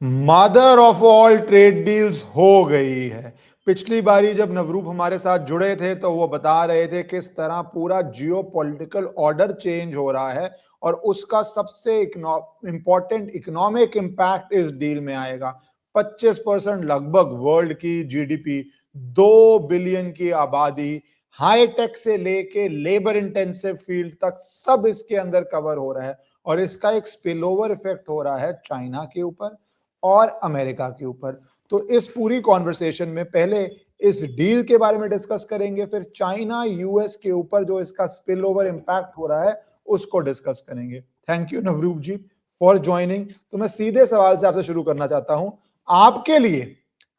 Mother of all trade deals हो गई है। पिछली बारी जब नवरूप हमारे साथ जुड़े थे तो वो बता रहे थे किस तरह पूरा जियोपॉलिटिकल ऑर्डर चेंज हो रहा है और उसका सबसे इंपॉर्टेंट इकोनॉमिक इंपैक्ट इस डील में आएगा। 25% लगभग वर्ल्ड की जीडीपी, 2 बिलियन की आबादी, हाईटेक से लेके लेबर इंटेंसिव फील्ड तक सब इसके अंदर कवर हो रहा है और इसका एक स्पिल ओवर इफेक्ट हो रहा है चाइना के ऊपर और अमेरिका के ऊपर। तो इस पूरी कॉन्वर्सेशन में पहले इस डील के बारे में डिस्कस करेंगे, फिर चाइना यूएस के ऊपर जो इसका स्पिल ओवर इंपैक्ट हो रहा है उसको डिस्कस करेंगे। Thank you Navroop ji for joining. तो मैं सीधे सवाल से आपसे शुरू करना चाहता हूं, आपके लिए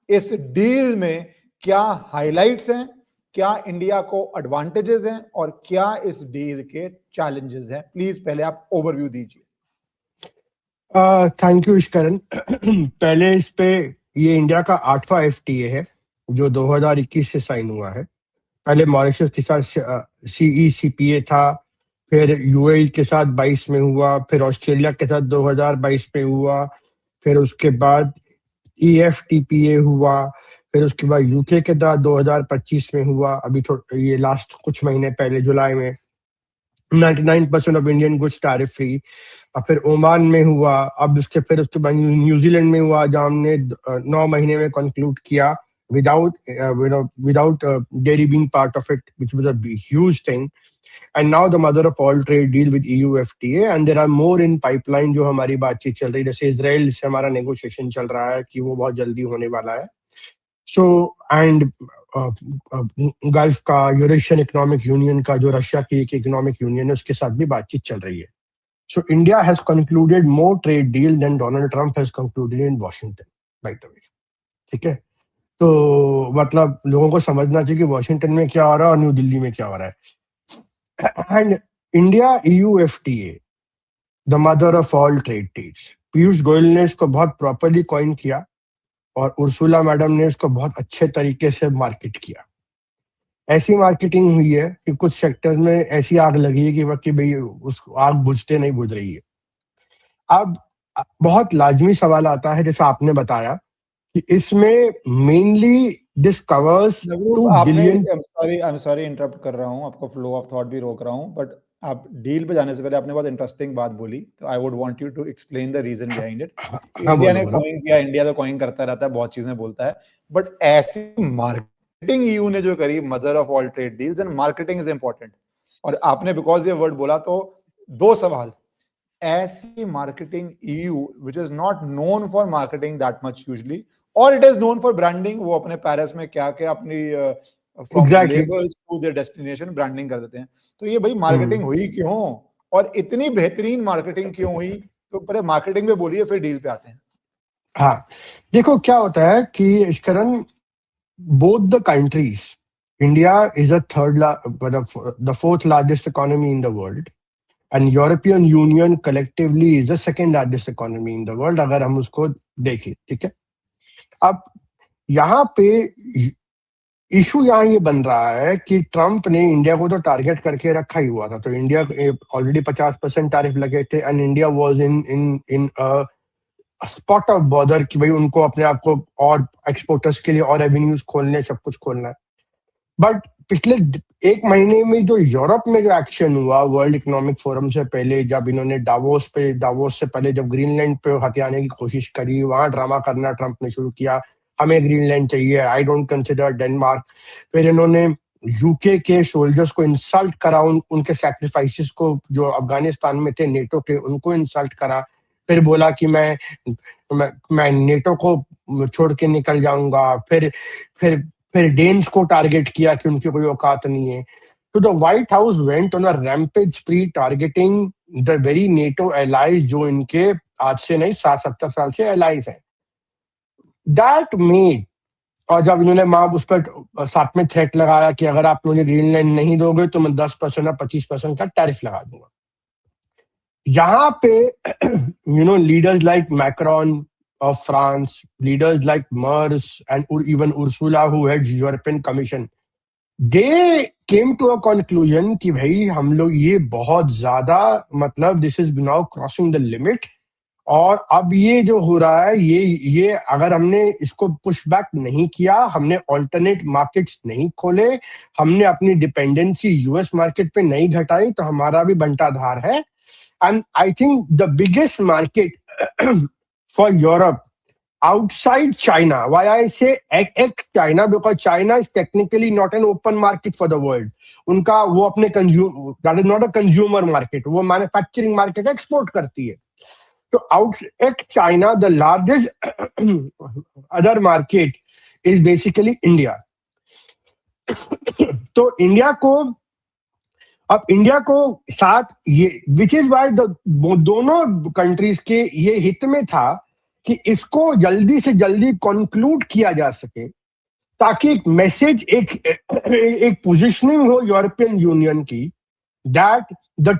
इस डील में क्या हाइलाइट्स हैं, क्या इंडिया को एडवांटेजेस हैं और क्या इस डील के चैलेंजेस हैं? प्लीज पहले आप ओवरव्यू दीजिए। Thank you Ishkaran. पहले इस पे ये इंडिया का 8वां एफटीए है जो 2021 से साइन हुआ है। पहले मॉरिशस के साथ सीईसीपीए था, फिर यूएई के साथ 22 में हुआ, फिर ऑस्ट्रेलिया के साथ 2022 में हुआ, फिर उसके बाद ईएफटीपीए हुआ, फिर उसके बाद यूके के साथ 2025 में हुआ, अभी ये लास्ट कुछ महीने पहले जुलाई में 99% of Indian goods tariff free. और फिर ओमान में हुआ, अब फिर उसके बाद न्यूजीलैंड में हुआ जहाँ हमने 9 महीने में कंक्लूड किया without dairy being part of it, which was a huge thing. And now the mother of all trade deal with EU FTA, and there are more in pipeline जो हमारी बातचीत चल रही है। जैसे इसराइल से हमारा नेगोशिएशन चल रहा है कि वो बहुत जल्दी होने वाला है। सो एंड गल्फ का यूरेशियन इकोनॉमिक यूनियन का जो रशिया की एक इकोनॉमिक यूनियन है उसके साथ भी बातचीत चल रही है। So India has concluded more trade deal than Donald Trump has concluded in Washington, by the way. ठीक है, तो मतलब लोगों को समझना चाहिए कि वॉशिंगटन में क्या हो रहा है और न्यू दिल्ली में क्या हो रहा है। And India EU FTA, the mother of all trade deals. Piyush Goyal ने इसको बहुत प्रॉपरली कॉइन किया और उर्सुला मैडम ने इसको बहुत अच्छे तरीके से मार्केट किया। ऐसी मार्केटिंग हुई है कि कुछ सेक्टर में ऐसी आग लगी है कि भाई उस आग बुझते नहीं बुझ रही है। अब बहुत लाजमी सवाल आता है, जैसा आपने बताया कि इसमें mainly this covers 2 billion. I am sorry interrupt कर रहा हूं, आपको फ्लो ऑफ थॉट भी रोक रहा हूं, बट आप डील पे जाने से पहले आपने बहुत इंटरेस्टिंग बात बोली, तो I would want you to explain the reason behind it. India ने कॉइन किया, इंडिया तो कॉइन करता रहता है, बहुत चीजें बोलता है, बट ऐसी मार्केटिंग ईयू ने जो करी, mother of all trade deals, and marketing is important. और आपने बिकॉज ये वर्ड बोला तो 2 सवाल। ऐसी marketing EU which is not known for marketing that much usually, और it is known for branding. वो अपने पेरिस में क्या क्या अपनी from labels to their destination branding कर देते हैं। तो ये भाई मार्केटिंग हुई क्यों और इतनी बेहतरीन मार्केटिंग क्यों हुई? तो पहले मार्केटिंग पे बोलिए, फिर डील पे आते हैं। हाँ, देखो क्या होता है कि Ishkaran, both the countries, India is the 4th largest economy in the world, and European Union collectively is the 2nd largest economy in the world, अगर हम उसको देखें। ठीक है, अब यहाँ पे इशू यहाँ ये बन रहा है कि ट्रंप ने इंडिया को तो टारगेट करके रखा ही हुआ था, तो इंडिया ऑलरेडी 50% टैरिफ लगे थे and India was in spot of border कि भाई उनको अपने आप को और एक्सपोर्टर्स के लिए और रेवेन्यूज खोलने, सब कुछ खोलना है। बट पिछले 1 महीने में जो यूरोप में जो एक्शन हुआ वर्ल्ड इकोनॉमिक फोरम से पहले, जब इन्होंने डावोस से पहले जब ग्रीनलैंड पे हथियाने की कोशिश करी, वहां ड्रामा करना ट्रंप ने शुरू किया, हमें ग्रीनलैंड चाहिए, आई डोंट कंसिडर डेनमार्क। फिर इन्होंने यूके के सोल्जर्स को इंसल्ट करा, उनके सैक्रिफाइसेस को जो अफगानिस्तान में थे नेटो के, उनको इंसल्ट करा। फिर बोला कि मैं नेटो को छोड़ के निकल जाऊंगा। फिर डेन्स को टारगेट किया कि उनकी कोई औकात नहीं है। तो the white house went on a rampage स्प्री targeting the very NATO allies जो इनके आज से नहीं 60-70 साल से एलाइज हैं। दैट मेड, और जब इन्होंने उस पर साथ में थ्रेट लगाया कि अगर आप मुझे ग्रीनलैंड नहीं दोगे तो मैं 10% या 25% का टैरिफ लगा दूंगा। यहाँ पे leaders like Macron of France, leaders like Merz and even Ursula who heads European Commission, they came to a conclusion कि भाई हम लोग ये बहुत ज्यादा, मतलब this is now crossing the limit, और अब ये जो हो रहा है, ये अगर हमने इसको पुश बैक नहीं किया, हमने ऑल्टरनेट मार्केट्स नहीं खोले, हमने अपनी डिपेंडेंसी यूएस मार्केट पे नहीं घटाई, तो हमारा भी बंटाधार है. And I think the biggest market for Europe outside China. Why I say ex-China? Because China is technically not an open market for the world. उनका वो अपने that is not a consumer market. वो manufacturing market export करती है. So out ex-China, the largest other market is basically India. तो India को साथ ये विच इज वाई दोनों कंट्रीज के ये हित में था कि इसको जल्दी से जल्दी कंक्लूड किया जा सके, ताकि एक मैसेज, एक पोजीशनिंग हो यूरोपियन यूनियन की, that the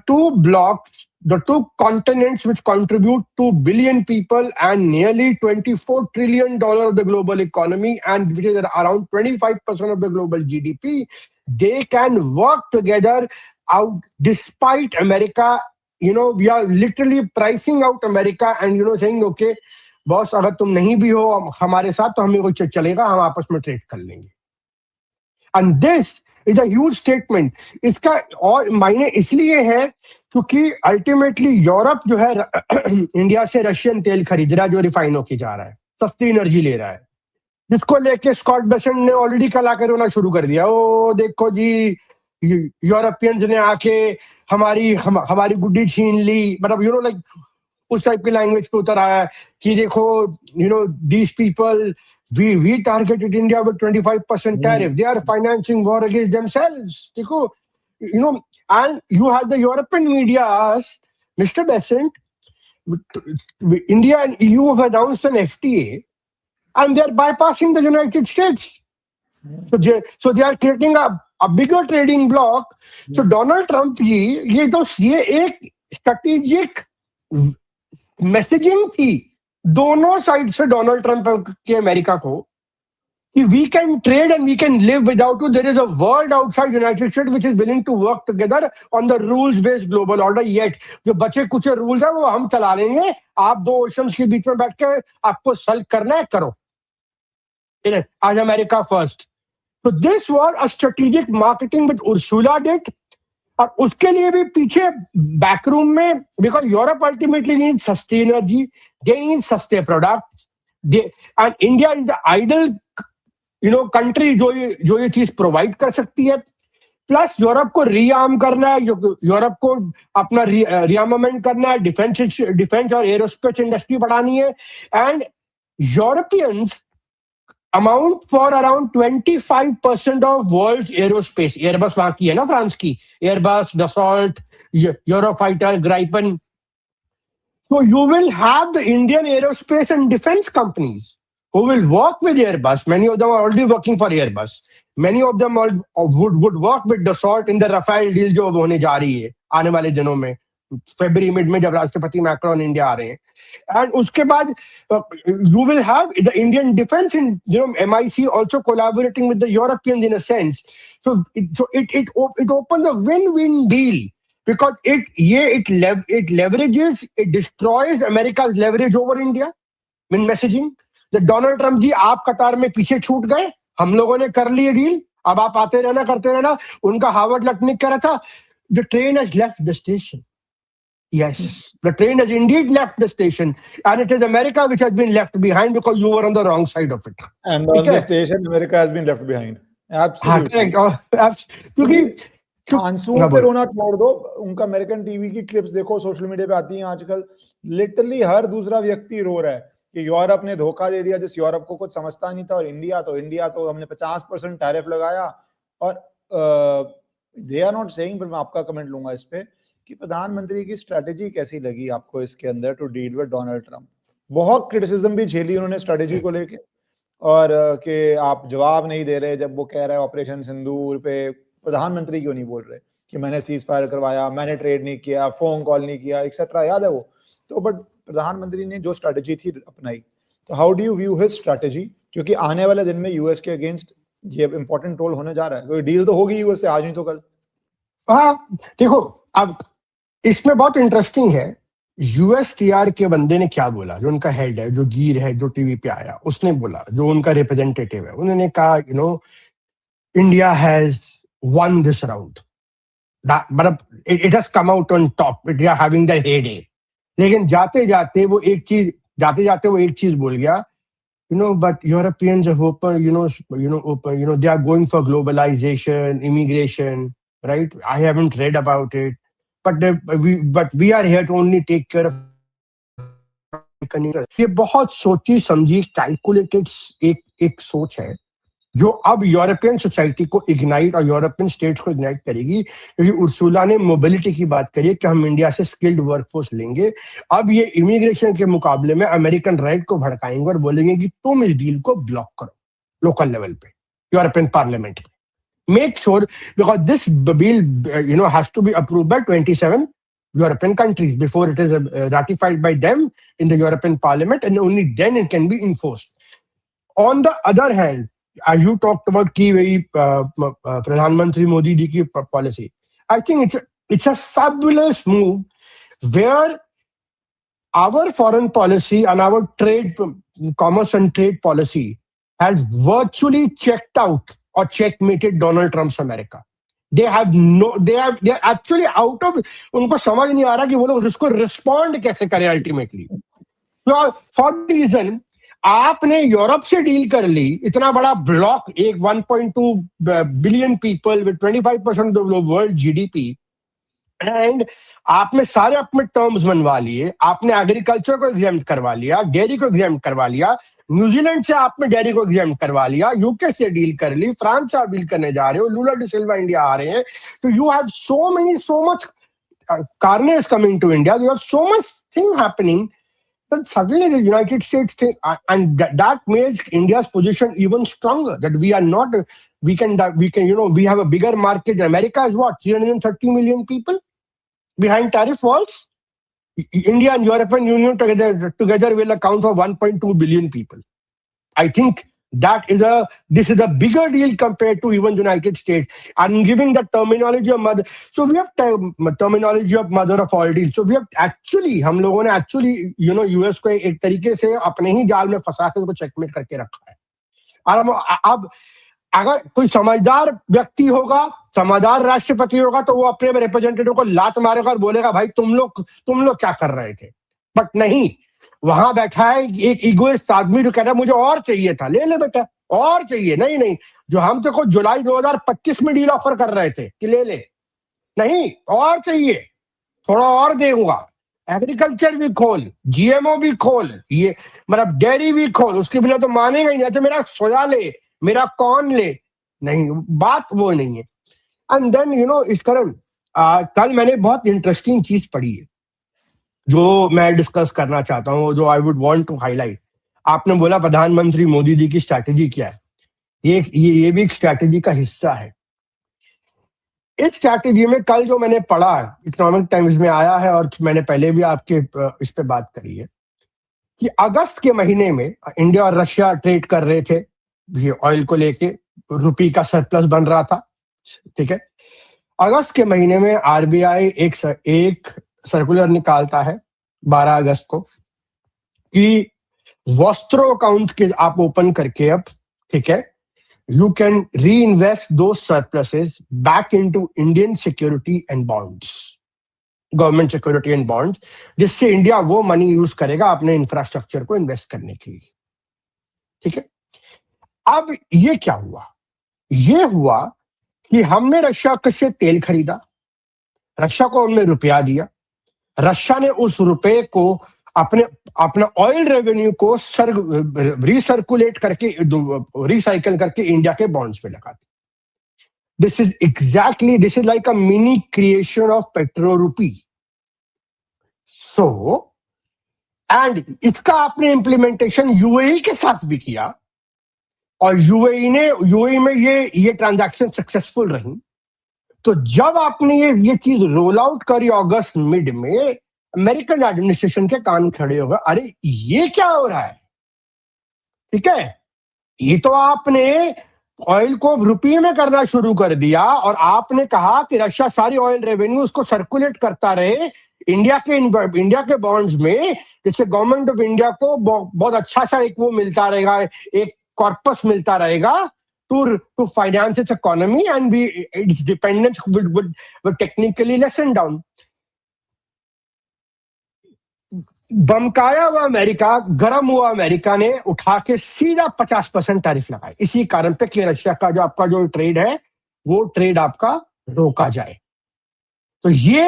two continents which contribute 2 billion people and nearly $24 trillion of the global economy, and which is around 25% of the global GDP, they can work together out despite America. We are literally pricing out America and saying, okay, boss अगर तुम नहीं भी हो हमारे साथ तो हमें कोई चलेगा, हम आपस में ट्रेड कर लेंगे. And this is a huge statement. इसका और मायने इसलिए है क्योंकि अल्टीमेटली यूरोप जो है इंडिया से रशियन तेल खरीद रहा है, जो रिफाइन होके जा रहा है, सस्ती एनर्जी ले रहा है, जिसको लेके स्कॉट बेसेंट ने ऑलरेडी कला कर रोना शुरू कर दिया. ओ देखो जी, यूरोपियंस ने आके हमारी गुड्डी छीन ली, मतलब लाइक उस टाइप की लैंग्वेज पे उतर आया कि देखो these people, we targeted India with 25% tariff. They are financing war against themselves. देखो, and you had the European media ask, Mr. Besant, India and EU have announced an FTA and they are bypassing the United States. So they are creating a bigger trading bloc. So Donald Trump जी, ये एक strategic messaging थी दोनों side से Donald Trump के America को, कि we can trade and we can live without you. There is a world outside United States which is willing to work together on the rules based global order. Yet जो बचे कुछ rules है वो हम चला लेंगे, आप दो ओशंस के बीच में बैठ के आपको सल्व करना है, करो. आज अमेरिका फर्स्ट. तो this was a strategic marketing with Ursula did. और उसके लिए भी पीछे बैकरूम में, बिकॉज यूरोप अल्टीमेटली नीड सस्ती एनर्जी, दे नीड सस्ते products, and India is the ideal country जो ये चीज प्रोवाइड कर सकती है. प्लस यूरोप को रीआर्म करना है, यूरोप को अपना रीआर्मामेंट करना है, डिफेंस और एरोस्पेस इंडस्ट्री बढ़ानी है. And Europeans amount for around 25% of world aerospace. Airbus वहां की है ना, फ्रांस की Airbus, Dassault, Eurofighter, Gripen. So you will have the Indian aerospace and defense companies who will work with Airbus. Many of them are already working for Airbus. Many of them would work with Dassault in the Rafale deal जो होने जा रही है आने वाले दिनों में, फरवरी mid में जब राष्ट्रपति मैक्रोन इंडिया आ रहे हैं. एंड उसके बाद you will have the Indian defense and MIC also collaborating with the Europeans in a sense. So it opens a win-win deal, because it leverages, it destroys America's leverage over India in messaging. that Donald Trump जी आप कतार में पीछे छूट गए, हम लोगों ने कर ली डील, अब आप आते रहना करते रहना. उनका हार्वर्ड लटनिक कह रहा था, the train has left the station. Yes, the train has indeed left the station, and it is America which has been left behind because you were on the wrong side of it. And on the station, America has been left behind. Absolutely. क्योंकि आंसुओं पे रोना छोड़ दो. उनका American TV की clips देखो, social media पे आती हैं आजकल. लिटरली हर दूसरा व्यक्ति रो रहा है कि यूरोप ने धोखा दे दिया, जिस यूरोप को कुछ समझता नहीं था. और इंडिया तो हमने 50% टैरिफ लगाया. और दे आर नॉट सेइंग, पर मैं आपका कमेंट लूंगा इस पे, कि प्रधानमंत्री की स्ट्रेटेजी कैसी लगी आपको इसके अंदर to deal with Donald Trump. बहुत क्रिटिसिज्म भी झेली उन्होंने स्ट्रेटेजी को लेके, और कि आप जवाब नहीं दे रहे जब वो कह रहे हैं ऑपरेशन सिंदूर पे. प्रधानमंत्री क्यों नहीं बोल रहे कि मैंने सीज फायर करवाया, मैंने ट्रेड नहीं किया, फोन कॉल नहीं किया, एक्सेट्रा, याद है वो तो. बट प्रधानमंत्री ने जो स्ट्रेटेजी थी अपनाई. तो how do you view his strategy, क्योंकि आने वाले दिन में यूएस के अगेंस्ट ये इंपॉर्टेंट रोल होने जा रहा है. कोई डील तो होगी यूएस से, आज नहीं तो कल. हाँ देखो, अब इसमें बहुत इंटरेस्टिंग है. यूएसटीआर के बंदे ने क्या बोला, जो उनका हेड है, जो गिर है, जो टीवी पे आया, उसने बोला, जो उनका रिप्रेजेंटेटिव है, उन्होंने कहा India has won this round, मतलब it has come out on top, it are having the heyday. लेकिन जाते जाते वो एक चीज बोल गया, but Europeans have open, they are going for globalization, immigration, right? I haven't read about it, but we are here to only take care of. ये बहुत सोची समझी कैलकुलेटेड एक सोच है, जो अब यूरोपियन सोसाइटी को इग्नाइट और यूरोपियन स्टेट्स को इग्नाइट करेगी, क्योंकि उर्सुला ने मोबिलिटी की बात करी कि हम इंडिया से स्किल्ड वर्कफोर्स लेंगे। अब ये इमिग्रेशन के मुकाबले में अमेरिकन राइट को भड़काएंगे और बोलेंगे कि तुम इस डील को ब्लॉक करो लोकल लेवल पे, यूरोपियन पार्लियामेंट में। Make sure, because this bill has to be approved by 27 European countries before it is ratified by them in the European Parliament, and only then it can be enforced. On the other hand, you talked about key Pradhan Mantri Modi ji ki policy. I think it's a fabulous move where our foreign policy and our trade, commerce and trade policy has virtually checked out or checkmated Donald Trump's America. They are actually out of, उनको समझ नहीं आ रहा कि वो लोग इसको respond कैसे करें अल्टीमेटली। फॉर रीजन आपने यूरोप से डील कर ली, इतना बड़ा ब्लॉक, एक 1.2 billion people with 25% of the world GDP, and आपने सारे अपने टर्म्स बनवा लिए, आपने एग्रीकल्चर को एग्जाम्प्ट करवा लिया, डेयरी को एग्जाम्प्ट करवा लिया, न्यूजीलैंड से आपने डेयरी को एग्जाम्प्ट करवा लिया, यूके से डील कर ली, फ्रांस से आप डील करने जा रहे हो, लूला डी सिल्वा इंडिया आ रहे हैं, तो you have so much carnage coming to India, you have so much thing happening, then suddenly the United States thing, and that makes India's position even stronger, that we are not, we can, we have a bigger market. America is what, 330 million people behind tariff walls? India and European Union together will account for 1.2 billion people. I think this is a bigger deal compared to even United States. I'm giving the terminology of mother. So we have terminology of mother of all deals. So we have actually, हम लोगों ने actually, US को एक तरीके से अपने ही जाल में फंसा के उसको चेकमेट करके रखा है। और अब अगर कोई समझदार व्यक्ति होगा, समझदार राष्ट्रपति होगा, तो वो अपने रिप्रेजेंटेटिव को लात मारेगा और बोलेगा भाई तुम लोग क्या कर रहे थे। बट नहीं, वहां बैठा है एक इगोइस्ट आदमी जो कह रहा है मुझे और चाहिए था, ले बेटा और चाहिए। नहीं, जो हम तो जुलाई 2025 में डील ऑफर कर रहे थे कि ले, नहीं और चाहिए, थोड़ा और देऊंगा, एग्रीकल्चर भी खोल, जीएमओ भी खोल, ये मतलब डेयरी भी खोल, उसके बिना तो मानेगा ही नहीं। अच्छा मेरा सोया ले, मेरा कौन ले, नहीं, बात वो नहीं है। एंड देन इस कारण कल मैंने बहुत इंटरेस्टिंग चीज पढ़ी है जो मैं डिस्कस करना चाहता हूँ, जो I would want to highlight. आपने बोला प्रधानमंत्री मोदी जी की स्ट्रैटेजी क्या है, ये भी एक स्ट्रैटेजी का हिस्सा है। इस स्ट्रैटेजी में कल जो मैंने पढ़ा, इकोनॉमिक टाइम्स में आया है और मैंने पहले भी आपके इस पे बात करी है कि अगस्त के महीने में इंडिया और रशिया ट्रेड कर रहे थे, ये ऑयल को लेके रुपये का सरप्लस बन रहा था, ठीक है। अगस्त के महीने में आरबीआई एक सर्कुलर निकालता है 12 अगस्त को कि वॉस्ट्रो अकाउंट के आप ओपन करके अब, ठीक है, यू कैन री इन्वेस्ट दो surpluses back into Indian security and bonds, government security and bonds, जिससे इंडिया वो मनी यूज करेगा अपने इंफ्रास्ट्रक्चर को इन्वेस्ट करने के लिए, ठीक है। अब ये क्या हुआ, ये हुआ कि हमने रशिया से तेल खरीदा, रशिया को हमने रुपया दिया, रशिया ने उस रुपए को अपना ऑयल रेवेन्यू को रिसर्कुलेट करके, रिसाइकल करके इंडिया के बॉन्ड्स पे लगा दिया। This is like a mini creation of petro rupee. So and इसका आपने इंप्लीमेंटेशन यूएई के साथ भी किया और यूएई में ये ट्रांजैक्शन सक्सेसफुल रही। तो जब आपने ये चीज रोल आउट करी अगस्त मिड में, अमेरिकन एडमिनिस्ट्रेशन के कान खड़े हो गए, अरे ये क्या हो रहा है, ठीक है, ये तो आपने ऑयल को रुपये में करना शुरू कर दिया और आपने कहा कि रशिया सारी ऑयल रेवेन्यू उसको सर्कुलेट करता रहे इंडिया के बॉन्ड्स में जैसे गवर्नमेंट ऑफ इंडिया को बहुत अच्छा सा एक वो मिलता रहेगा, एक कॉर्पस मिलता रहेगा to finance its economy, and its dependence would technically lessen down. बमकाया हुआ अमेरिका, गर्म हुआ अमेरिका ने उठा के सीधा 50% टैरिफ लगाए, इसी कारण पे कि रशिया का जो आपका जो ट्रेड है वो ट्रेड आपका रोका जाए। तो ये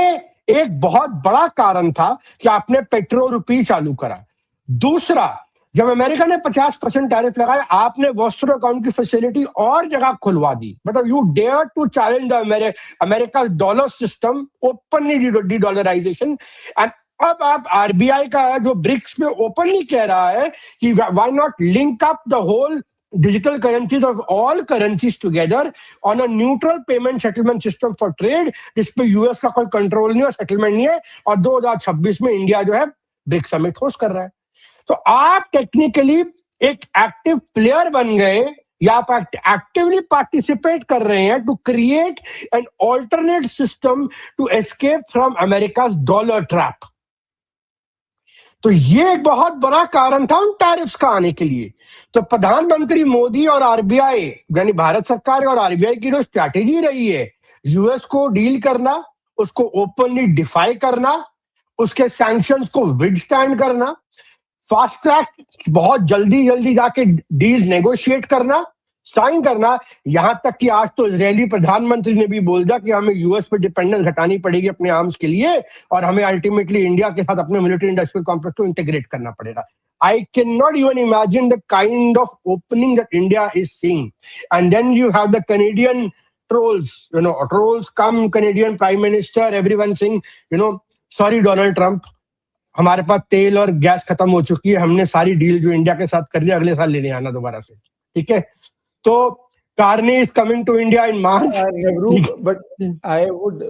एक बहुत बड़ा कारण था कि आपने पेट्रो रुपी चालू करा। दूसरा, जब अमेरिका ने 50% टैरिफ लगाए, आपने वॉस्टर अकाउंट की फैसिलिटी और जगह खुलवा दी। मतलब you dare to challenge the America dollar system, openly dedollarization. And अब आप आरबीआई का जो ब्रिक्स में ओपनली कह रहा है कि why not link up the whole digital currencies of all currencies together on a neutral payment settlement system for trade, जिसपे यूएस का कोई कंट्रोल नहीं और सेटलमेंट नहीं है, और 2026 में इंडिया जो है ब्रिक्स समिट होस्ट कर रहा है। तो आप टेक्निकली एक एक्टिव प्लेयर बन गए, या आप एक्टिवली पार्टिसिपेट कर रहे हैं to create an alternate system to escape from America dollar trap. तो ये एक बहुत बड़ा कारण था उन टैरिफ्स का आने के लिए। तो प्रधानमंत्री मोदी और आरबीआई, यानी भारत सरकार और आरबीआई की जो स्ट्रैटेजी रही है, यूएस को डील करना, उसको ओपनली डिफाई करना, उसके सैंक्शंस को विदस्टैंड करना, फास्ट ट्रैक बहुत जल्दी जाके डील्स नेगोशिएट करना, साइन करना। यहां तक कि आज तो इजरायली प्रधानमंत्री ने भी बोल दिया कि हमें यूएस पे डिपेंडेंस घटानी पड़ेगी अपने आर्म्स के लिए, और हमें अल्टीमेटली इंडिया के साथ अपने मिलिट्री इंडस्ट्रियल कॉम्प्लेक्स को इंटीग्रेट करना पड़ेगा। I cannot even imagine the kind of opening that India is seeing. And then you have the Canadian trolls, trolls come, Canadian Prime Minister, everyone saying, sorry Donald Trump, हमारे पास तेल और gas खत्म हो चुकी है, हमने सारी डील जो इंडिया के साथ कर दी, अगले साल लेने आना दोबारा से, ठीक है। तो Carney is coming to India in March. But I would,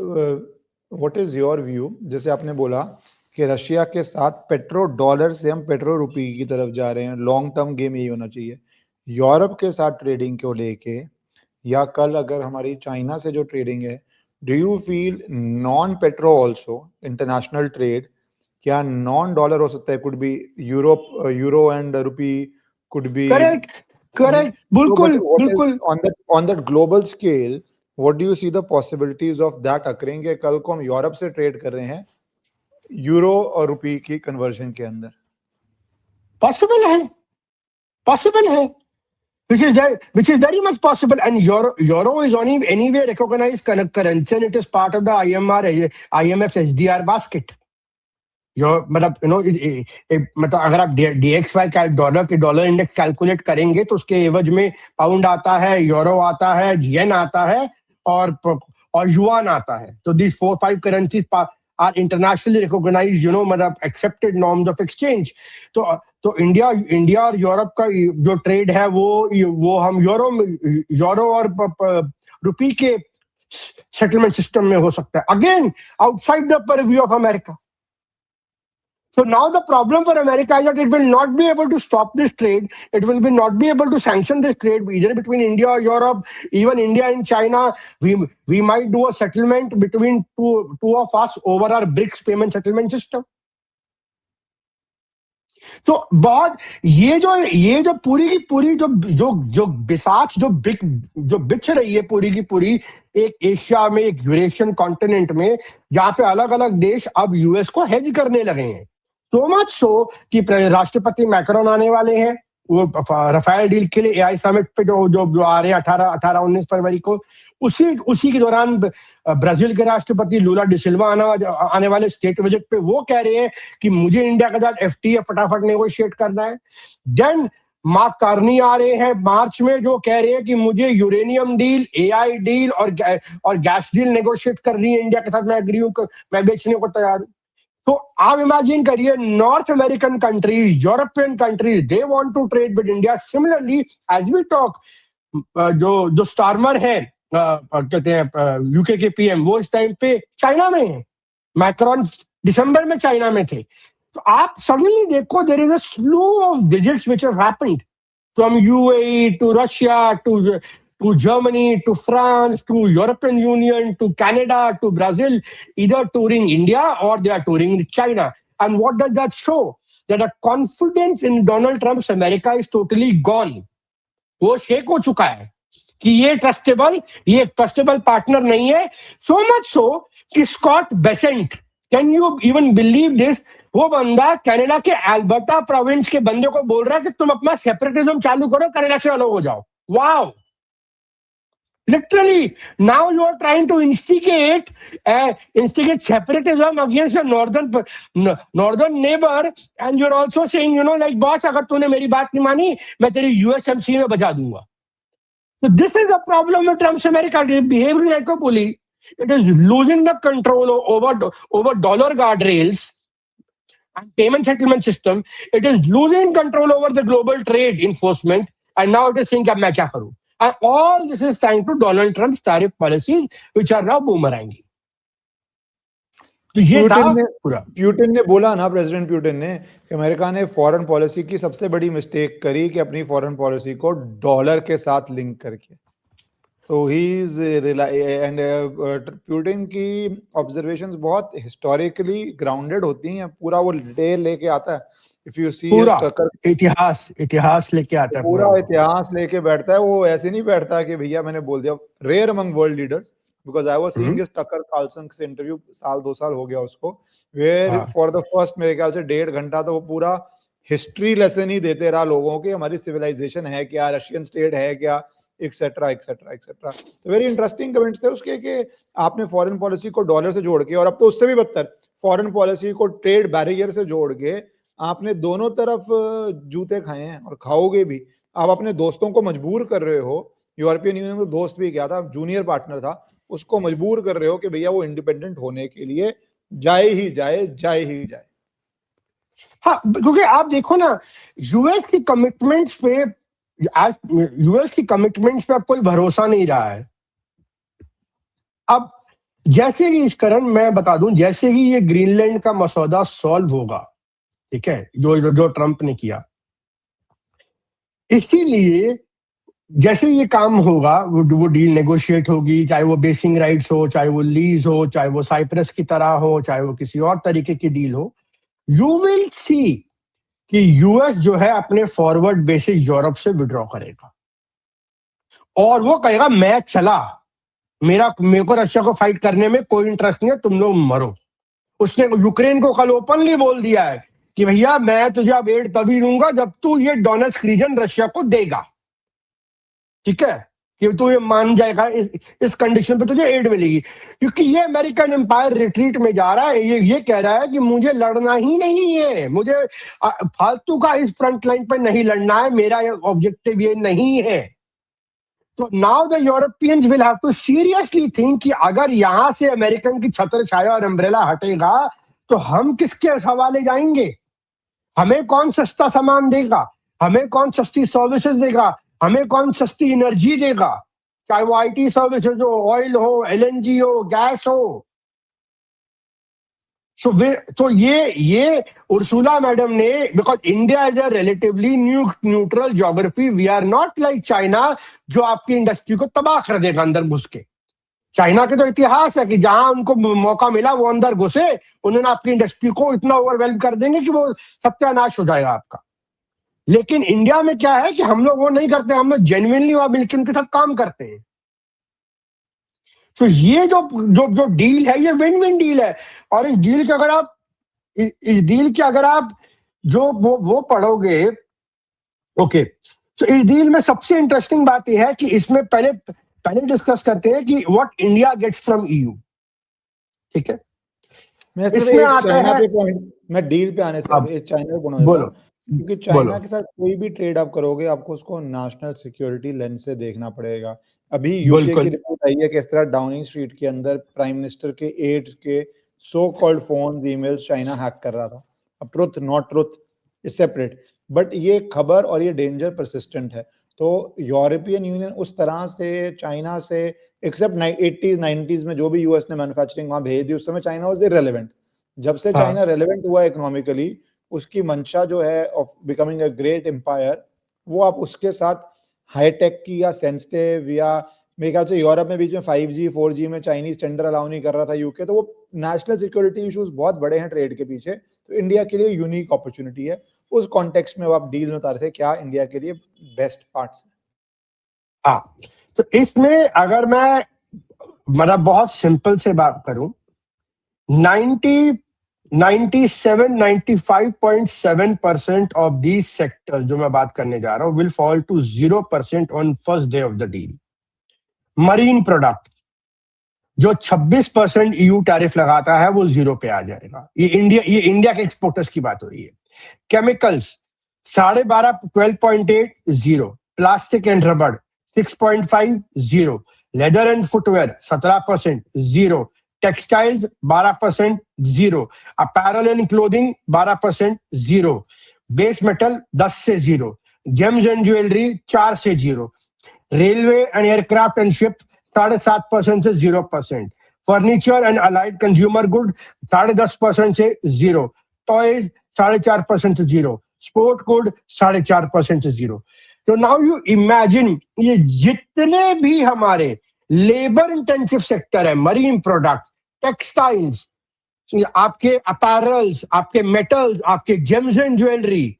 what is your view? जैसे आपने बोला कि रशिया के साथ पेट्रो डॉलर से हम पेट्रो रुपी की तरफ जा रहे हैं, लॉन्ग टर्म गेम यही होना चाहिए। यूरोप के साथ ट्रेडिंग को लेके, या कल अगर हमारी चाइना से जो ट्रेडिंग है, do you feel non petro also international trade क्या नॉन डॉलर हो सकता है? Could be euro and rupee could be correct, बिल्कुल। On that global scale, what do you see the possibilities of that occurring? कि कल को हम Europe से ट्रेड कर रहे हैं यूरो और रुपी की कन्वर्जन के अंदर। पॉसिबल है, which is very much possible, and euro is only anyway recognized currency, and it is part of the IMF's HDR basket. मतलब मतलब अगर आप DXY का डॉलर इंडेक्स कैलकुलेट करेंगे तो उसके एवज में पाउंड आता है, यूरो आता है, येन आता है, और युआन आता है। तो these 4-5 currencies are internationally recognized, मतलब accepted norms of exchange. तो इंडिया और यूरोप का जो ट्रेड है वो हम यूरो और रुपी के सेटलमेंट सिस्टम में हो सकता है, again outside the purview of America. So now the problem for America is that it will not be able to stop this trade. It will not be able to sanction this trade either between India or Europe, even India and China. We might do a settlement between two of us over our BRICS payment settlement system. तो बहुत ये जो पूरी की पूरी जो बिसात जो बिछ रही है पूरी की पूरी एक एशिया में, एक यूरेशियन कॉन्टिनेंट में, जहां पे अलग अलग देश अब यूएस को हेज करने लगे हैं। So much so कि राष्ट्रपति मैक्रोन आने वाले हैं वो राफेल डील के लिए एआई समिट पे जो आ रहे हैं 18-19 फरवरी को। उसी के दौरान ब्राजील के राष्ट्रपति लूला डी सिल्वा आने वाले स्टेट विजिट पे। वो कह रहे हैं कि मुझे इंडिया के साथ एफटीए फटाफट नेगोशिएट करना है। देन मार्क कार्नी आ रहे हैं मार्च में, जो कह रहे हैं कि मुझे यूरेनियम डील, एआई डील और गैस डील नेगोशिएट करनी है इंडिया के साथ, मैं एग्री हूं, मैं बेचने को तैयार हूं। तो आप इमेजिन करिए, North American countries, European countries, they want to trade with India. Similarly as we talk, जो स्टारमर है, कहते हैं यूके के पीएम, वो इस टाइम पे चाइना में है। मैक्रोन दिसंबर में चाइना में थे। तो आप सडनली देखो, there is a slow of visits which have happened from UAE to Russia to to Germany, to France, to European Union, to Canada, to Brazil, either touring India or they are touring China. And what does that show? That the confidence in Donald Trump's America is totally gone. वो shake हो चुका है कि ये trustable partner नहीं है. सो much so कि Scott Bessent, can you even believe this, वो बंदा कनाडा के एल्बर्टा प्रोविंस के बंदे को बोल रहा है कि तुम अपना सेपरेटिज्म चालू करो, कनाडा से अलग हो जाओ. Wow, literally now you are trying to instigate separatism against a northern neighbor, and you're also saying, you know, like, boss, अगर तूने मेरी बात नहीं मानी मैं तेरी यूएसएमसी में बजा दूंगा. So this is a problem with Trump's America. It is behaving like a bully. It is losing the control over dollar guardrails and payment settlement system. It is losing control over the global trade enforcement, and now it is saying कि अब मैं क्या करूं. And all this is thanks to Donald Trump's tariff policies, which are now boomeranging. तो ये था पूरा. Putin ने बोला ना, प्रेसिडेंट प्यूटिन ने, कि अमेरिका ने फॉरेन पॉलिसी की सबसे बड़ी मिस्टेक करी कि अपनी फॉरेन पॉलिसी को डॉलर के साथ लिंक करके. तो ही इज एंड प्यूटिन की ऑब्जर्वेशंस बहुत हिस्टोरिकली ग्राउंडेड होती हैं. पूरा वो डिटेल लेके आता है. इफ यू सी इतिहास लेके आता है, पूरा इतिहास लेके बैठता है. वो ऐसे नहीं बैठता कि भैया मैंने बोल दिया. Rare among world leaders, because I was seeing his Tucker Carlson से इंटरव्यू, साल 2 साल हो गया उसको, where for the first मेरे ख्याल से 1.5 घंटा तो वो पूरा हिस्ट्री लेसन ही देते रहा लोगों के, हमारी सिविलाइजेशन है क्या, रशियन स्टेट है क्या, एक्सेट्रा एक्सेट्रा एक्सेट्रा. तो वेरी इंटरेस्टिंग कमेंट्स थे उसके कि आपने फॉरेन पॉलिसी को डॉलर से जोड़ के, और अब तो उससे भी बदतर, फॉरेन पॉलिसी को ट्रेड बैरियर से जोड़ के आपने दोनों तरफ जूते खाए हैं और खाओगे भी. आप अपने दोस्तों को मजबूर कर रहे हो. यूरोपियन यूनियन में दोस्त भी क्या था, जूनियर पार्टनर था, उसको मजबूर कर रहे हो कि भैया वो इंडिपेंडेंट होने के लिए जाए ही जाए. हाँ, क्योंकि आप देखो ना, यूएस की कमिटमेंट्स पे अब कोई भरोसा नहीं रहा है. अब जैसे ही करण, मैं बता दूं, जैसे ही ये ग्रीनलैंड का मसौदा सॉल्व होगा, ठीक है, जो ट्रंप ने किया, इसीलिए जैसे ये काम होगा, वो डील नेगोशिएट होगी, चाहे वो बेसिंग राइट्स हो, चाहे वो लीज हो, चाहे वो साइप्रस की तरह हो, चाहे वो किसी और तरीके की डील हो, यू विल सी कि यूएस जो है अपने फॉरवर्ड बेसिस यूरोप से विड्रॉ करेगा और वो कहेगा मैं चला, मेरे को रशिया को फाइट करने में कोई इंटरेस्ट नहीं है, तुम लोग मरो. उसने यूक्रेन को कल ओपनली बोल दिया है कि भैया मैं तुझे अब एड तभी दूंगा जब तू ये डोनेट्स्क रीजन रशिया को देगा. ठीक है, कि तू ये मान जाएगा, इस कंडीशन पे तुझे एड मिलेगी. क्योंकि ये अमेरिकन एम्पायर रिट्रीट में जा रहा है. ये कह रहा है कि मुझे लड़ना ही नहीं है, मुझे फालतू का इस फ्रंट लाइन पर नहीं लड़ना है, मेरा ऑब्जेक्टिव ये नहीं है. तो now the Europeans will have to seriously think कि अगर यहां से अमेरिकन की छत्र छाया और अम्ब्रेला हटेगा तो हम किसके हवाले जाएंगे. हमें कौन सस्ता सामान देगा, हमें कौन सस्ती सर्विसेज देगा, हमें कौन सस्ती एनर्जी देगा, चाहे वो आईटी सर्विसेज हो, ऑयल हो, एलएनजी हो, गैस हो. तो ये उर्सुला मैडम ने, because India is a relatively neutral geography, we are not like China जो आपकी इंडस्ट्री को तबाह कर देगा अंदर घुस के. चाइना के तो इतिहास है कि जहां उनको मौका मिला वो अंदर घुसे, उन्होंने आपकी इंडस्ट्री को इतना ओवरवेल्म कर देंगे कि वो सत्यानाश हो जाएगा आपका. लेकिन इंडिया में क्या है कि हम लोग वो नहीं करते, हम लोग जेन्युइनली वहां मिलकर उनके साथ काम करते हैं. तो ये जो डील है, ये विन विन डील है. और इस डील के अगर आप जो वो पढ़ोगे, ओके, तो इस डील में सबसे इंटरेस्टिंग बात यह है कि इसमें पहले डिस्कस करते हैं कि what India gets from EU. ठीक है, इसमें आता है पॉइंट, मैं डील पे आने से चाइना पे बोलो, क्योंकि चाइना के साथ कोई भी ट्रेड आप करोगे आपको उसको नेशनल सिक्योरिटी लेंस से देखना पड़ेगा. अभी यूके की रिपोर्ट आई है कि इस तरह डाउनिंग स्ट्रीट के अंदर प्राइम मिनिस्टर के एड्स के so called phone, emails China hack कर रहा था. अब truth not truth is separate, but ये खबर और ये डेंजर परसिस्टेंट है. तो यूरोपियन यूनियन उस तरह से चाइना से, एक्सेप्ट 80s 90s में जो भी यूएस ने मैन्युफैक्चरिंग वहां भेज दी, उस समय चाइना वाज इररिलेवेंट. जब से चाइना रेलेवेंट हुआ इकोनॉमिकली, उसकी मंशा जो है of becoming a great empire, वो आप उसके साथ हाईटेक की या सेंसिटिव, या मेरे ख्याल से यूरोप में बीच में 5G 4G में चाइनीज टेंडर अलाउ नहीं कर रहा था यूके, तो वो नेशनल सिक्योरिटी इश्यूज बहुत बड़े हैं ट्रेड के पीछे, तो इंडिया के लिए यूनिक अपॉर्चुनिटी है। उस कॉन्टेक्स्ट में वो आप डील में उतारे थे, क्या इंडिया के लिए बेस्ट पार्ट्स? हाँ, तो इसमें अगर मैं मतलब बहुत सिंपल से बात करूं, 95.7% ऑफ दीज सेक्टर्स जो मैं बात करने जा रहा हूं will fall to 0% on first day of the deal. Marine product जो 26% ईयू टैरिफ लगाता है वो 0 पे आ जाएगा। ये इंडिया के एक्सपोर्टर्स की बात हो रही है। केमिकल्स 12.5 12.8 0, प्लास्टिक एंड रबड़ 6.5 0, leather and footwear 17% 0, textiles 12% 0, apparel and clothing 12% 0, base metal 10 से 0, जेम्स एंड ज्वेलरी 4 से 0, railway and aircraft and ship 7.5% से 0%, furniture and allied consumer good 10.5% से 0, टॉयज 4.5% से 0, स्पोर्ट गुड 4.5% से 0। तो नाउ यू इमेजिन ये जितने भी हमारे लेबर इंटेंसिव सेक्टर है, मरीन प्रोडक्ट, टेक्सटाइल्स, आपके अपैरल्स, आपके मेटल्स, आपके जेम्स एंड ज्वेलरी,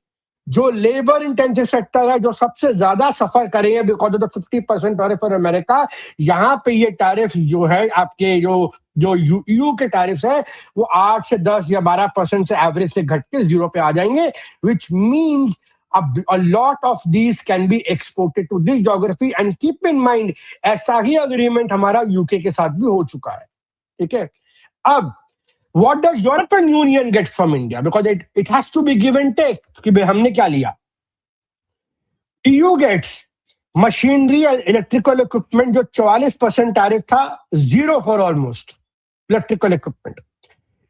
जो लेबर इंटेंसिव सेक्टर है, जो सबसे ज्यादा सफर करेंगे because of the 50% tariff for America, यहाँ पे ये टैरिफ जो है आपके जो यूयू के टैरिफ है वो 8 से 10 या 12% से एवरेज से घट के 0 पे आ जाएंगे, which means a lot of these can be exported to this geography। and keep in mind ऐसा ही अग्रीमेंट हमारा यूके के साथ भी हो चुका है। ठीक है, अब what does European Union get from India? Because it has to be give and take। कि भाई हमने क्या लिया? EU gets machinery and electrical equipment जो 44% टैरिफ था, 0 for almost electrical equipment.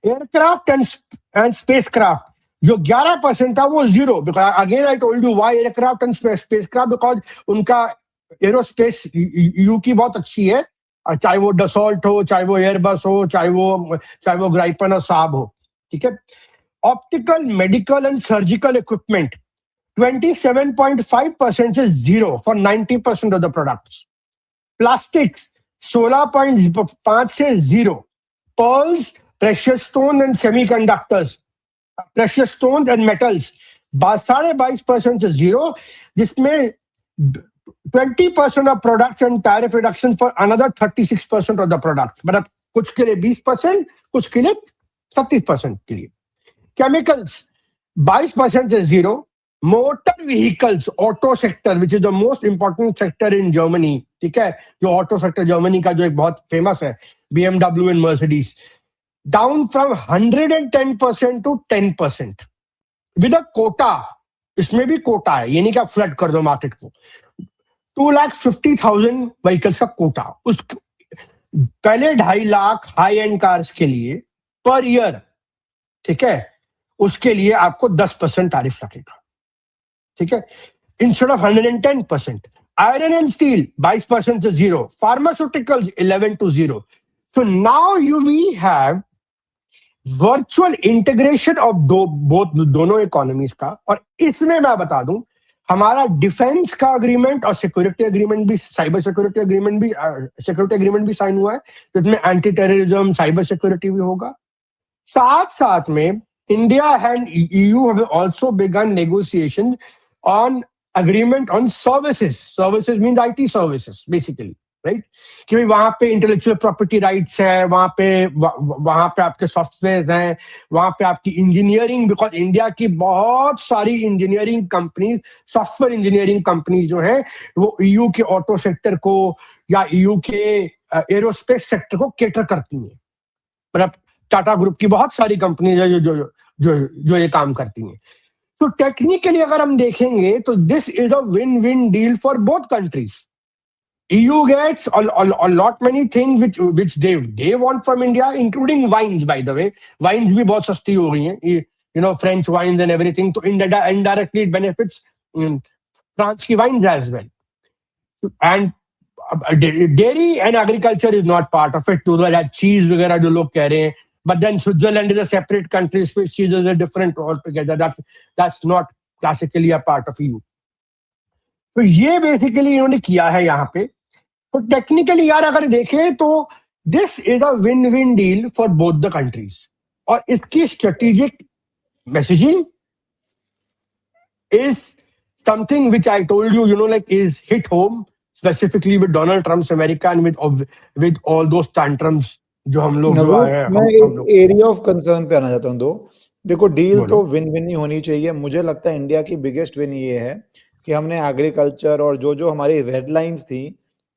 Aircraft and spacecraft जो 11% था वो 0। Again I told you why aircraft and spacecraft, because उनका एरोस्पेस यू की बहुत अच्छी है, चाहे वो डसॉल्ट हो, चाहे वो एयरबस हो, चाहे वो ग्राइपन और साब हो। ठीक है, optical, medical and surgical equipment 27.5% से 0 for 90% of the products. Plastics 16.5 से 0। Pearls, precious stone and semiconductors, precious stone and metals 22.5% से 0, जिसमें 20% of products and tariff reduction for another 36% of the product, मतलब कुछ के लिए 20%, कुछ के लिए 37% के लिए। केमिकल्स 22% से 0। Motor vehicles, auto sector which is the most important sector in Germany, ठीक है, जो ऑटो सेक्टर जर्मनी का जो एक बहुत फेमस है, BMW and Mercedes, down from 110% to 10% with a quota. इसमें भी कोटा है, ये नहीं कि आप फ्लड कर दो मार्केट को। 2,50,000 व्हीकल्स का कोटा, उस पहले 2.5 लाख हाई एंड कार्स के लिए पर ईयर, ठीक है, उसके लिए आपको 10% टैरिफ लगेगा। ठीक है, instead of 110%। Iron and steel 22% से 0। Pharmaceuticals 11 to 0। So now we have virtual integration of दोनों इकोनॉमीज का। और इसमें मैं बता दूं, हमारा डिफेंस का अग्रीमेंट और सिक्योरिटी अग्रीमेंट भी, साइबर सिक्योरिटी अग्रीमेंट भी साइन हुआ है, जिसमें एंटी टेररिज्म, साइबर सिक्योरिटी भी होगा। साथ साथ में India and EU have also begun negotiation on agreement on services। Services means IT services basically, right? कि वहां पे इंटेलेक्चुअल प्रॉपर्टी राइट्स है, वहां पे आपके सॉफ्टवेयर हैं, वहां पे आपकी इंजीनियरिंग, बिकॉज इंडिया की बहुत सारी engineering company, software engineering company जो है वो EU के ऑटो सेक्टर को या EU के एरोस्पेस सेक्टर को केटर करती है। मतलब टाटा ग्रुप की बहुत सारी कंपनी है जो ये काम करती हैं। तो टेक्निकली अगर हम देखेंगे तो this is a win win deal for both countries. EU gets a lot many things which they want from India, including wines, by the way। Wines भी बहुत सस्ती हो गई हैं, you know, French wines and everything। तो indirectly it benefits France की wines as well। And dairy and agriculture is not part of it। तो that cheese वगैरह जो लोग कह रहे हैं, but then Switzerland is a separate country, Swiss cheese is a different altogether। That's not classically a part of EU। तो ये basically इन्होंने किया है यहाँ पे। तो टेक्निकली यार अगर देखें तो this is a win win deal for both the countries, और इसकी strategic messaging is something which I told you, like is hit home specifically with Donald Trump's America and with all those tantrums जो हम लोग जो आए हैं, मैं हम लोग एरिया ऑफ कंसर्न पे आना चाहता हूँ। देखो डील बोलो। तो विन विन ही होनी चाहिए। मुझे लगता है इंडिया की बिगेस्ट विन ये है कि हमने एग्रीकल्चर और जो जो हमारी रेड लाइंस थी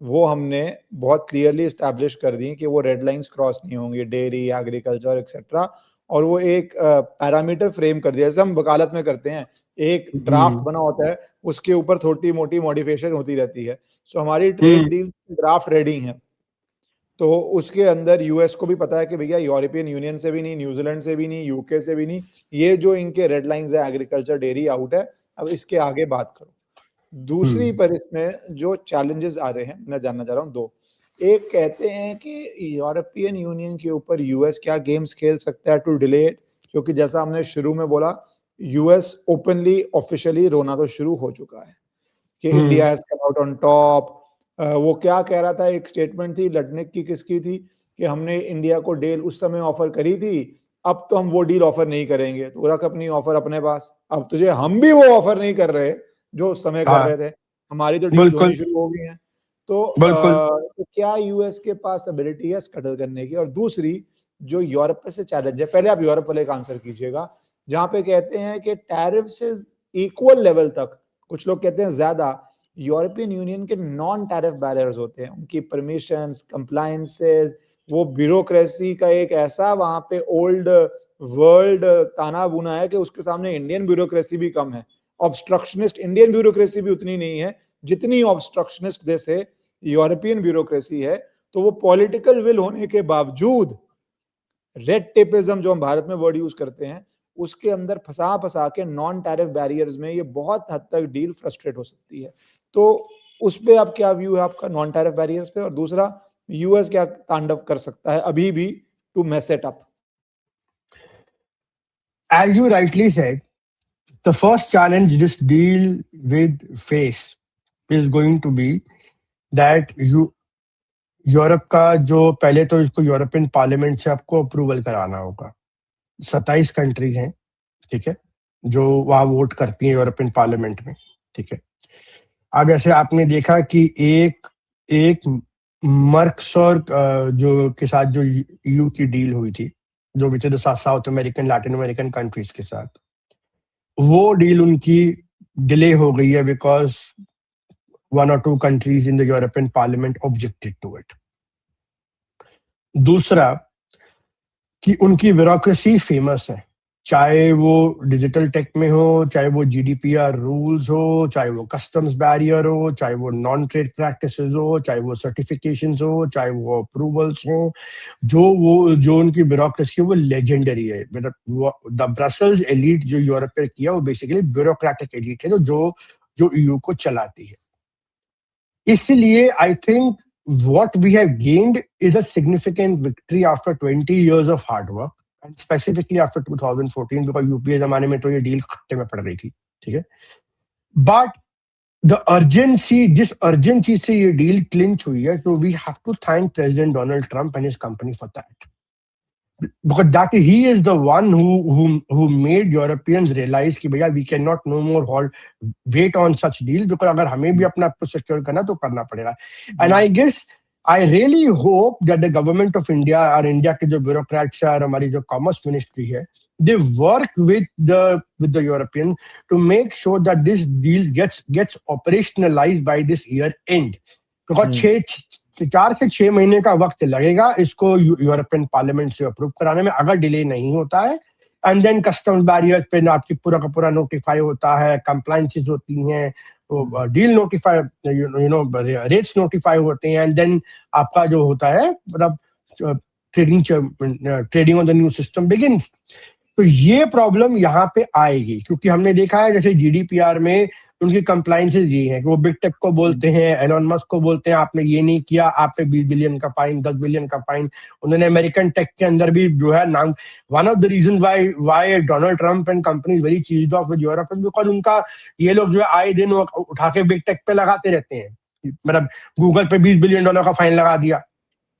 वो हमने बहुत क्लियरली इस्टेब्लिश कर दी कि वो रेड लाइंस क्रॉस नहीं होंगी, डेयरी, एग्रीकल्चर एक्सेट्रा। और वो एक पैरामीटर फ्रेम कर दिया, जैसे हम वकालत में करते हैं, एक ड्राफ्ट बना होता है, उसके ऊपर थोड़ी मोटी मॉडिफिकेशन होती रहती है। सो हमारी ट्रेड डील ड्राफ्ट रेडी है। तो उसके अंदर यूएस को भी पता है कि भैया यूरोपियन यूनियन से भी नहीं, न्यूजीलैंड से भी नहीं, यूके से भी नहीं, ये जो इनके रेड लाइंस है एग्रीकल्चर, डेयरी आउट है, अब इसके आगे बात करो। दूसरी पर इसमें जो चैलेंजेस आ रहे हैं मैं जानना चाह रहा हूँ दो। एक कहते हैं कि यूरोपियन यूनियन के ऊपर यूएस क्या गेम्स खेल सकता है टू डिले इट, क्योंकि जैसा हमने शुरू में बोला यूएस ओपनली ऑफिशियली रोना तो शुरू हो चुका है कि India has come out on top. वो क्या कह रहा था, एक स्टेटमेंट थी लड़ने की, किसकी थी, कि हमने इंडिया को डील उस समय ऑफर करी थी, अब तो हम वो डील ऑफर नहीं करेंगे, तो रख अपनी ऑफर अपने पास, अब तुझे हम भी वो ऑफर नहीं कर रहे जो उस समय कर रहे थे, हमारी तो डील होनी शुरू हो गई है। तो क्या यूएस के पास एबिलिटी है स्कटल करने की? और दूसरी जो यूरोप से चैलेंज है, पहले आप यूरोप वाले का आंसर कीजिएगा, जहां पे कहते हैं कि टैरिफ से इक्वल लेवल तक, कुछ लोग कहते हैं ज्यादा, यूरोपियन यूनियन के नॉन टैरिफ बैरियर्स होते हैं, उनकी परमिशंस, कंप्लायंसेस, वो ब्यूरोक्रेसी का एक ऐसा वहां पे ओल्ड वर्ल्ड ताना बुना है कि उसके सामने इंडियन ब्यूरोक्रेसी भी कम है। ऑब्स्ट्रक्शनिस्ट इंडियन ब्यूरोक्रेसी भी उतनी नहीं है जितनी ऑब्स्ट्रक्शनिस्ट जैसे यूरोपियन ब्यूरोक्रेसी है। तो वो पॉलिटिकल विल होने के बावजूद रेड टेपिज्म जो हम भारत में वर्ड यूज करते हैं उसके अंदर फंसा के नॉन टैरिफ बैरियर्स में ये बहुत हद तक डील फ्रस्ट्रेट हो सकती है। तो उस पे आप क्या व्यू है आपका नॉन टैरिफ बैरियर्स पे? और दूसरा यूएस क्या तांडव कर सकता है अभी भी to mess it up? As you rightly said, the first challenge this deal with face is going to be that Europe का जो पहले तो इसको यूरोपियन पार्लियामेंट से आपको अप्रूवल कराना होगा। 27 कंट्रीज हैं, ठीक है, जो वहां वोट करती हैं यूरोपियन पार्लियामेंट में, ठीक है। अब ऐसे आपने देखा कि एक मर्क्स और जो के साथ जो ईयू की डील हुई थी, जो which South American, Latin American countries के साथ, वो डील उनकी डिले हो गई है because 1 or 2 countries in the European Parliament objected to it. दूसरा कि उनकी ब्यूरोक्रेसी फेमस है, चाहे वो डिजिटल टेक में हो, चाहे वो जीडीपीआर रूल्स हो, चाहे वो कस्टम्स बैरियर हो, चाहे वो नॉन ट्रेड प्रैक्टिसेस हो, चाहे वो सर्टिफिकेशंस हो, चाहे वो अप्रूवल्स हो, जो उनकी ब्यूरोक्रेसी है वो लेजेंडरी है। द ब्रसेल्स एलीट जो यूरोप पे किया वो बेसिकली ब्यूरोक्रेटिक एलीट है जो ईयू को चलाती है। इसलिए I think what we have gained is a significant victory after 20 years of hard work, and specifically after 2014, because UPA जमाने में तो ये डील खट्टे में पड़ गई थी, ठीक है। बट द अर्जेंसी, जिस अर्जेंसी से ये डील क्लिंच हुई है, तो we have to thank president Donald Trump and his company for that, because that he is the one who made Europeans realize कि भैया we cannot no more wait on such deal, because अगर हमें भी अपना आपको secure करना तो करना पड़ेगा। And I guess I really hope that the government of India और इंडिया के जो ब्यूरोक्रेट्स और हमारी जो कॉमर्स मिनिस्ट्री है, they work with the European to make sure that this deal gets operationalized by this year end, because 4 से 6 महीने का वक्त लगेगा इसको यूरोपियन पार्लियामेंट से अप्रूव कराने में, अगर डिले नहीं होता है। एंड देन कस्टम्स बैरियर पे आपकी पूरा का पूरा नोटिफाई होता है, कंप्लायंसेस होती हैं, डील नोटिफाई, रेट्स नोटिफाई होते हैं, एंड देन आपका जो होता है मतलब trading on the new system begins. तो ये प्रॉब्लम यहाँ पे आएगी, क्योंकि हमने देखा है जैसे जीडीपीआर में उनकी कंप्लाइंसेज ये है कि वो बिग टेक को बोलते हैं, एलोन मस्क को बोलते हैं आपने ये नहीं किया, आप पे 20 बिलियन का फाइन, 10 बिलियन का फाइन। उन्होंने अमेरिकन टेक के अंदर भी जो है नाम, one of the reason why Donald Trump and companies very cheesed off with Europe, because उनका ये लोग जो है आए दिन उठा के बिग टेक पे लगाते रहते हैं। मतलब गूगल पे $20 बिलियन का फाइन लगा दिया।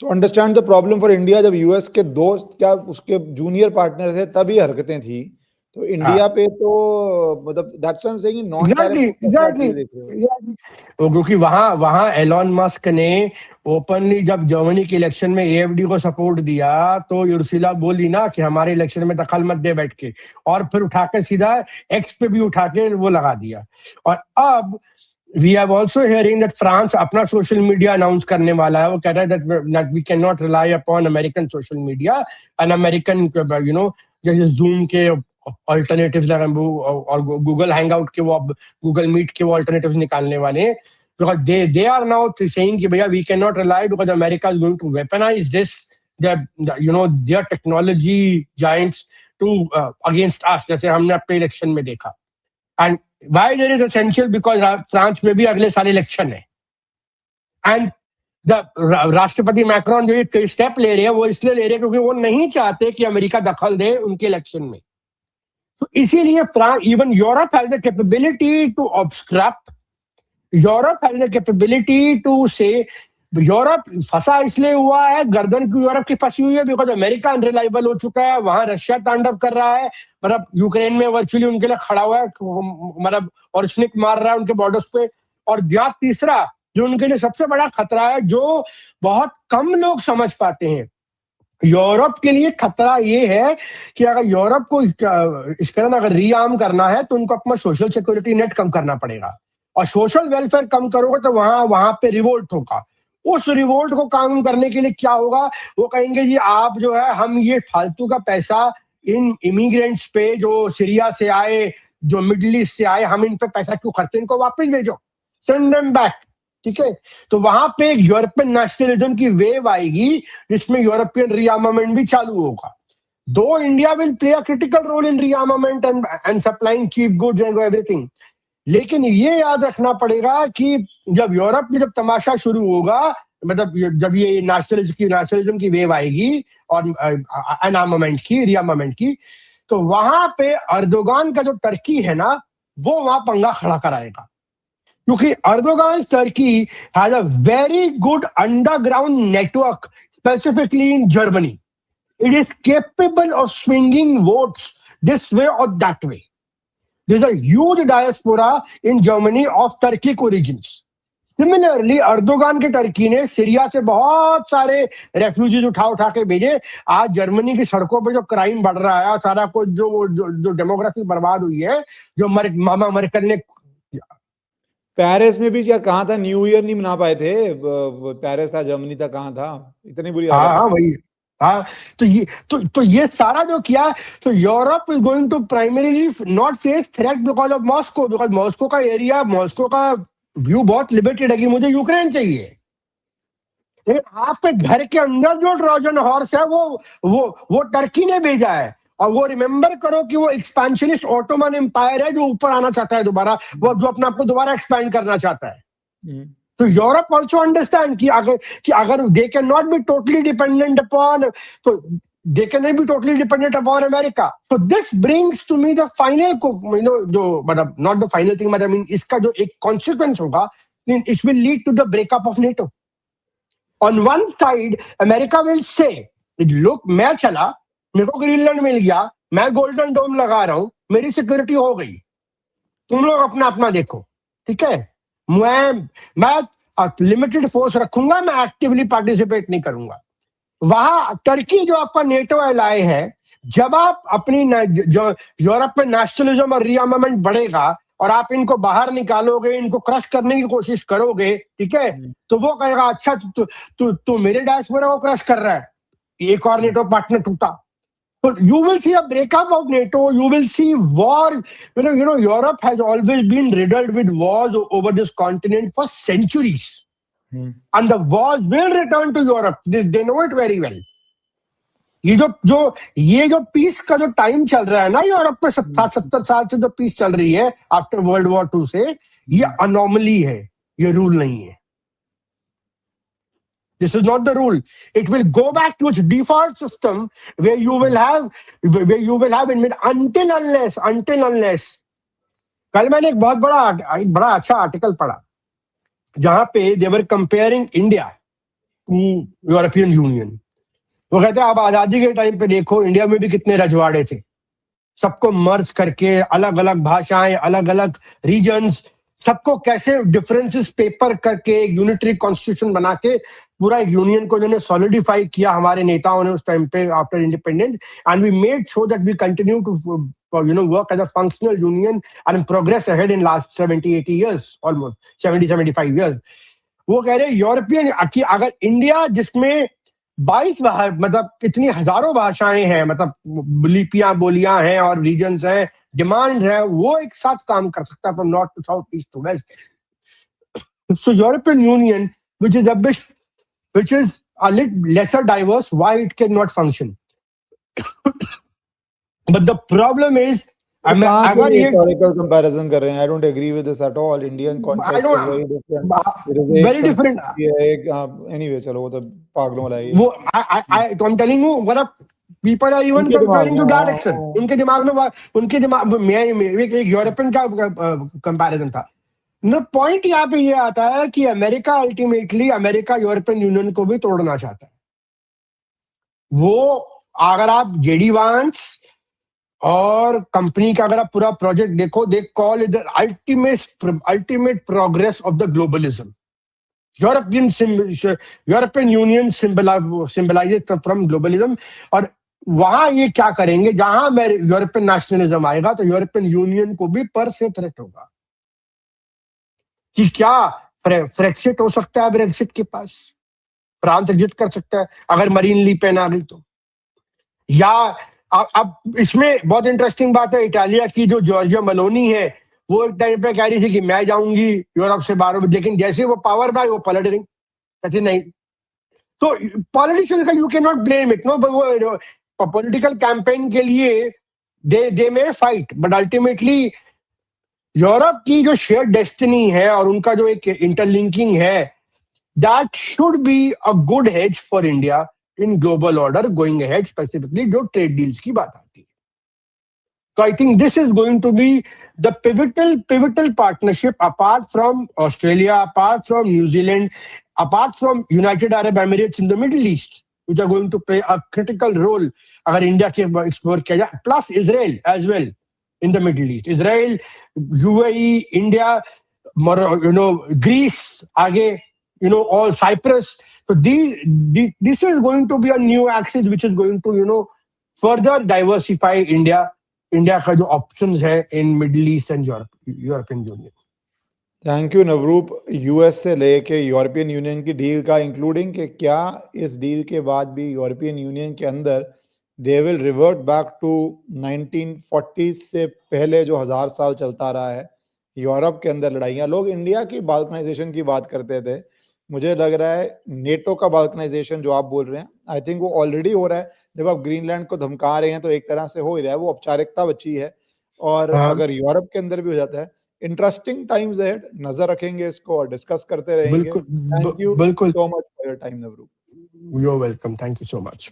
तो understand the problem for India, जब यूएस के दोस्त क्या उसके जूनियर पार्टनर थे तभी हरकतें थी, तो इंडिया पे तो मतलब that's why I am saying non exactly क्योंकि वहां एलोन मस्क ने ओपनली जब जर्मनी के इलेक्शन में एएफडी को सपोर्ट दिया तो उर्सुला बोली ना कि हमारे इलेक्शन में दखल मत दे बैठ के, और फिर उठा के सीधा एक्स पे भी उठा के वो लगा दिया। और अब we have also hearing that France अपना सोशल मीडिया अनाउंस करने वाला है। वो कह रहा है that we cannot rely upon American social media and American जैसे Zoom के alternatives और Google Hangout के वो Google Meet के वो alternatives निकालने वाले हैं, because they are now saying कि भैया we cannot rely because America is going to weaponize this their technology giants to against us, जैसे हमने अपने इलेक्शन में देखा। And why there is essential? Because France में भी अगले साल इलेक्शन है, एंड राष्ट्रपति मैक्रोन जो ये स्टेप ले रहे हैं वो इसलिए ले रहे हैं क्योंकि वो नहीं चाहते कि अमेरिका दखल दे उनके इलेक्शन में। तो इसीलिए even Europe has the capability to obstruct, Europe has the capability to say, Europe फंसा इसलिए हुआ है, गर्दन की यूरोप की फंसी हुई है बिकॉज अमेरिका अनरिलायबल हो चुका है, वहां रशिया तांडव कर रहा है, मतलब यूक्रेन में वर्चुअली उनके लिए खड़ा हुआ है, मतलब और स्निक मार रहा है उनके बॉर्डर्स पे। और या तीसरा जो उनके लिए सबसे बड़ा खतरा है जो बहुत कम लोग समझ पाते हैं, यूरोप के लिए खतरा ये है कि अगर यूरोप को इस कारण अगर रीआर्म करना है तो उनको अपना सोशल सिक्योरिटी नेट कम करना पड़ेगा, और सोशल वेलफेयर कम करोगे तो वहां पे रिवोल्ट होगा। उस रिवोल्ट को काम करने के लिए क्या होगा, वो कहेंगे जी आप जो है हम ये फालतू का पैसा इन इमिग्रेंट्स पे जो सीरिया से आए, जो मिडिल ईस्ट से आए, हम इन पे पैसा क्यों खर्चे, इनको वापस भेजो, सेंड देम बैक। ठीक है, तो वहां पे एक यूरोपियन नेशनलिज्म की वेव आएगी जिसमें यूरोपियन रीआर्मामेंट भी चालू होगा। दो India will play a critical role in rearmament and supplying cheap goods and everything, लेकिन ये याद रखना पड़ेगा कि जब यूरोप में जब तमाशा शुरू होगा, मतलब जब ये नेशनलिज्म की वेव आएगी और अनआर्मामेंट की, रीआर्मामेंट की, तो वहां पे अर्दोगान का जो टर्की है ना वो वहां पंगा खड़ा कराएगा, क्योंकि Erdogan Turkey has a very good underground network specifically in Germany. It is capable of swinging votes this way और that way. There's a huge diaspora in Germany of Turkic origins. Similarly, Erdogan के Turkey ने Syria से बहुत सारे refugees उठा के भेजे। आज जर्मनी की सड़कों पे जो क्राइम बढ़ रहा है, सारा कुछ जो डेमोग्राफी बर्बाद हुई है, जो मामा मर्केल ने पेरिस में भी क्या कहाँ था, न्यू ईयर नहीं मना पाए थे, पेरिस था जर्मनी था, कहाँ था, इतनी बुरी हालत। हाँ वही, हाँ तो ये सारा जो किया, तो Europe is going to primarily not face threat because of Moscow, because Moscow का एरिया, मॉस्को का व्यू बहुत लिमिटेड है कि मुझे यूक्रेन चाहिए। लेकिन आपके घर के अंदर जो ट्रोजन हॉर्स है वो टर्की ने भेजा है, और वो रिमेंबर करो कि वो एक्सपेंशनिस्ट ऑटोमन एम्पायर है जो ऊपर आना चाहता है दोबारा, वो जो अपने आपको दोबारा एक्सपैंड करना चाहता है। तो यूरोप ऑल्सो अंडरस्टैंड कि अगर they can not be totally dependent upon, तो they can not be totally dependent upon America. So this brings to me the final को, जो मतलब नॉट द फाइनल थिंग, मतलब इसका जो एक कॉन्सिक्वेंस होगा, it will lead to the breakup of NATO. On one side America will say look, मैं चला, मेरे को ग्रीनलैंड मिल गया, मैं गोल्डन डोम लगा रहा हूं, मेरी सिक्योरिटी हो गई, तुम लोग अपना अपना देखो। ठीक है, मैं लिमिटेड फोर्स रखूंगा, मैं एक्टिवली पार्टिसिपेट नहीं करूंगा। वहां टर्की जो आपका नेटो एलाय है, जब आप अपनी यूरोप में नेशनलिज्म और रीआर्मामेंट बढ़ेगा और आप इनको बाहर निकालोगे, इनको क्रश करने की कोशिश करोगे, ठीक है, तो वो कहेगा अच्छा तू मेरे डायस्पोरा को क्रश कर रहा है, एक और नेटो पार्टनर टूटा। So you will see a breakup of NATO. You will see war. Europe has always been riddled with wars over this continent for centuries, and the wars will return to Europe. They know it very well. ये जो piece का जो time चल रहा है ना Europe में, 70 साल से जो पीस चल रही है आफ्टर वर्ल्ड वॉर 2 से, ये अनोमली है, ये रूल नहीं है. This is not the rule. It will go back to its default system where you will have until unless. कल मैंने एक बड़ा अच्छा आर्टिकल पढ़ा जहां पे they were comparing India to European union. वो कहते हैं आप आजादी के टाइम पे देखो इंडिया में भी कितने रजवाड़े थे, सबको मर्ज करके अलग अलग भाषाएं, अलग अलग रीजन्स, सबको कैसे डिफरेंसेस पेपर करके एक यूनिटरी कॉन्स्टिट्यूशन बना के पूरा एक यूनियन को उन्होंने सॉलिडिफाई किया हमारे नेताओं ने उस टाइम पे after independence. And we made sure that we continue to work as a functional union and progress ahead in last 70-80 years, almost 70-75 years. वो कह रहे यूरोपियन कि अगर इंडिया जिसमें 22 मतलब कितनी हजारों भाषाएं हैं, मतलब लिपियां बोलियां हैं और रीजन्स हैं, डिमांड है, वो एक साथ काम कर सकता है from north to south, east to west. So European union which is a little lesser diverse, why it cannot function? But the problem is अगर ये historical comparison कर रहे हैं, I don't agree with this at all. Indian context is very different. Very different. Anyway, चलो वो तो पागलों वाला है. वो I'm telling you, what people are even comparing to that extent. उनके दिमाग में मैं एक यूरोपियन का कंपैरिजन था. न पॉइंट यहाँ पे ये आता है कि अमेरिका अल्टीमेटली यूरोपियन यूनियन को भी तोड़ना चाहता है. वो अगर आप जेडी वांस और कंपनी का अगर आप पूरा प्रोजेक्ट देखो, they call it the ultimate progress of the globalism. European union symbolizes from globalism. और वहां ये क्या करेंगे, जहां यूरोपियन नेशनलिज्म आएगा तो यूरोपियन यूनियन को भी पर से थ्रेट होगा कि क्या फ्रेक्सिट हो सकता है. ब्रेक्सिट के पास फ्रांस एग्जिट कर सकता है अगर मरीन ली पेन आ गई तो. या अब इसमें बहुत इंटरेस्टिंग बात है, इटालिया की जो जॉर्जिया मेलोनी है वो एक टाइम पे कह रही थी कि मैं जाऊंगी यूरोप से बाहर, लेकिन जैसे वो पावर में आई वो पलट गई, कहती नहीं. तो पॉलिटिशियन का you can not blame it, no. वो पॉलिटिकल कैंपेन के लिए they may fight, but ultimately Europe की जो शेयर डेस्टिनी है और उनका जो एक इंटरलिंकिंग है, that should be a good hedge for India in global order going ahead, specifically जो ट्रेड डील्स की बात आती है. So I think this is going to be the pivotal partnership apart from Australia, apart from New Zealand, apart from United Arab Emirates in the Middle East, which are going to play a critical role अगर India के explore किया जाए. Plus Israel as well in the Middle East. Israel, UAE, India, Greece, आगे, all Cyprus. So this is going to be a new axis which is going to, further diversify India का जो options है in Middle East and European Union. Thank you Navroop. US से लेके European Union की deal का including कि क्या इस डील के बाद भी यूरोपियन यूनियन के अंदर they will revert back to 1940 से पहले जो 1000 साल चलता रहा है यूरोप के अंदर लड़ाइयाँ. लोग इंडिया की बाल्कनाइजेशन की बात करते थे, मुझे लग रहा है नेटो का बाल्कनाइजेशन जो आप बोल रहे हैं, आई थिंक वो ऑलरेडी हो रहा है. जब आप ग्रीनलैंड को धमका रहे हैं तो एक तरह से हो ही रहा है, वो औपचारिकता बची है. और अगर यूरोप के अंदर भी हो जाता है, इंटरेस्टिंग टाइम्स अहेड, नजर रखेंगे इसको और डिस्कस करते रहेंगे. Thank you so much for your time Navroop. You are welcome. Thank you so much.